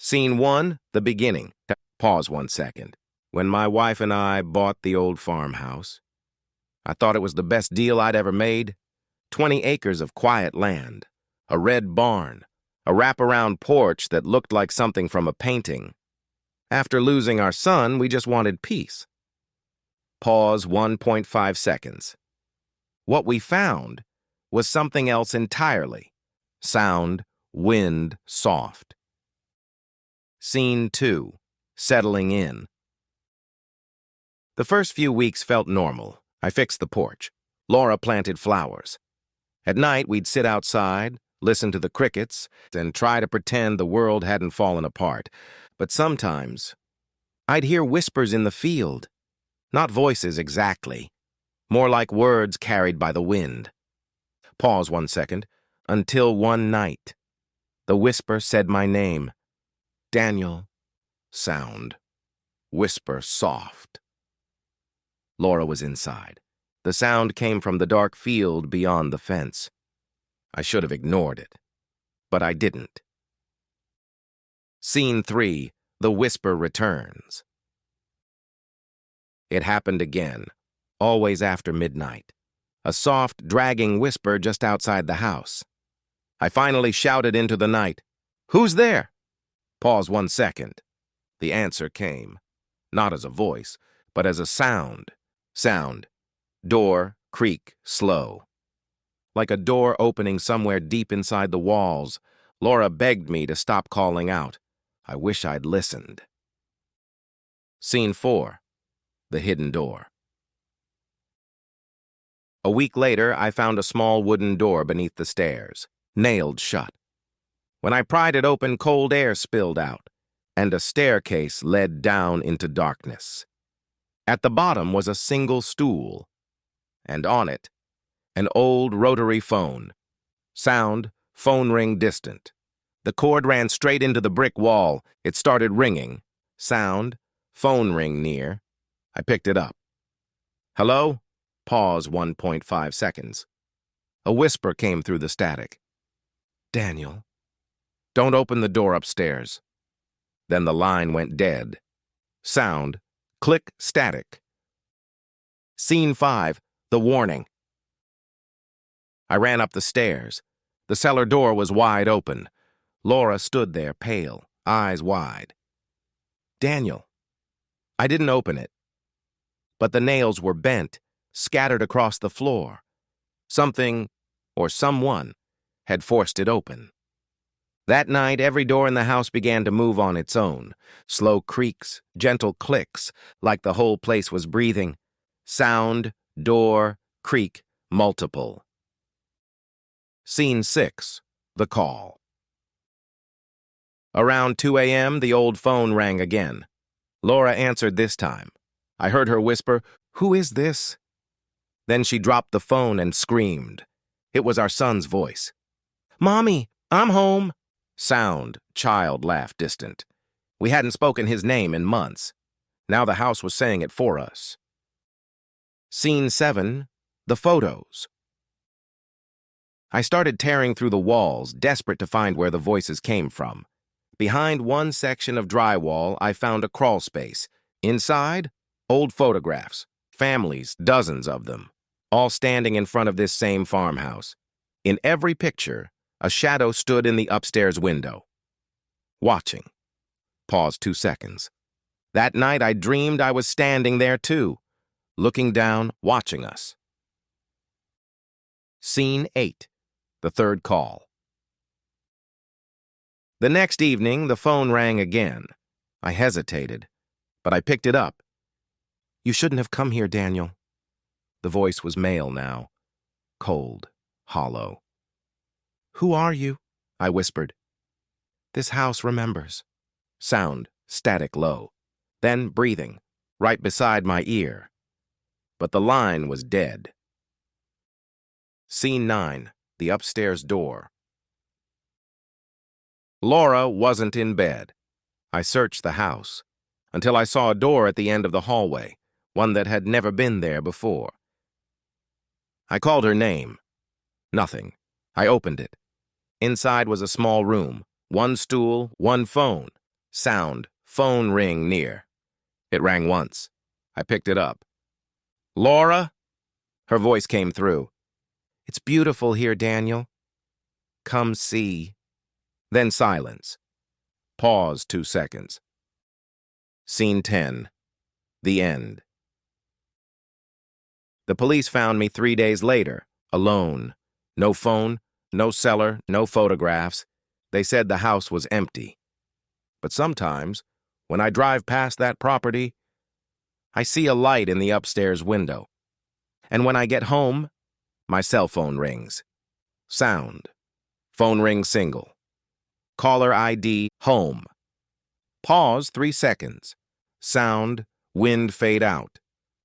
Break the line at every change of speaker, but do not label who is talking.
Scene 1, the beginning. Pause 1 second. When my wife and I bought the old farmhouse, I thought it was the best deal I'd ever made. 20 acres of quiet land, a red barn, a wraparound porch that looked like something from a painting. After losing our son, we just wanted peace. Pause 1.5 seconds. What we found was something else entirely. Sound, wind, soft. Scene 2, settling in. The first few weeks felt normal. I fixed the porch. Laura planted flowers. At night, we'd sit outside, listen to the crickets, and try to pretend the world hadn't fallen apart. But sometimes, I'd hear whispers in the field. Not voices exactly. More like words carried by the wind. Pause 1 second. Until one night, the whisper said my name. Daniel. Sound. Whisper soft. Laura was inside. The sound came from the dark field beyond the fence. I should have ignored it, but I didn't. Scene 3, the whisper returns. It happened again, always after midnight. A soft, dragging whisper just outside the house. I finally shouted into the night, "Who's there?" Pause 1 second. The answer came, not as a voice, but as a sound. Sound. Door, creak, slow. Like a door opening somewhere deep inside the walls, Laura begged me to stop calling out. I wish I'd listened. Scene 4, the hidden door. A week later, I found a small wooden door beneath the stairs, nailed shut. When I pried it open, cold air spilled out, and a staircase led down into darkness. At the bottom was a single stool, and on it, an old rotary phone. Sound, phone ring distant. The cord ran straight into the brick wall. It started ringing. Sound, phone ring near. I picked it up. Hello? Pause 1.5 seconds. A whisper came through the static. Daniel. Don't open the door upstairs. Then the line went dead. Sound, click, static. Scene 5, the warning. I ran up the stairs. The cellar door was wide open. Laura stood there, pale, eyes wide. Daniel. I didn't open it. But the nails were bent, scattered across the floor. Something, or someone, had forced it open. That night, every door in the house began to move on its own. Slow creaks, gentle clicks, like the whole place was breathing. Sound, door, creak, multiple. Scene 6, the call. Around 2 a.m., the old phone rang again. Laura answered this time. I heard her whisper, "Who is this?" Then she dropped the phone and screamed. It was our son's voice. "Mommy, I'm home." Sound, child laugh distant. We hadn't spoken his name in months. Now the house was saying it for us. Scene 7, the photos. I started tearing through the walls, desperate to find where the voices came from. Behind one section of drywall, I found a crawl space. Inside, old photographs, families, dozens of them, all standing in front of this same farmhouse. In every picture, a shadow stood in the upstairs window. Watching. Pause 2 seconds. That night I dreamed I was standing there too, looking down, watching us. Scene 8, the third call. The next evening, the phone rang again. I hesitated, but I picked it up. "You shouldn't have come here, Daniel." The voice was male now, cold, hollow. "Who are you?" I whispered. "This house remembers." Sound, static low. Then breathing, right beside my ear. But the line was dead. Scene 9, the upstairs door. Laura wasn't in bed. I searched the house, until I saw a door at the end of the hallway, one that had never been there before. I called her name. Nothing. I opened it. Inside was a small room, one stool, one phone, Sound, phone ring near. It rang once. I picked it up. Laura? Her voice came through. It's beautiful here, Daniel. Come see. Then silence. Pause 2 seconds. Scene 10. The end. The police found me 3 days later, alone. No phone, no cellar, no photographs. They said the house was empty. But sometimes, when I drive past that property, I see a light in the upstairs window. And when I get home, my cell phone rings. Sound. Phone ring single. Caller ID, home. Pause 3 seconds. Sound, wind fade out.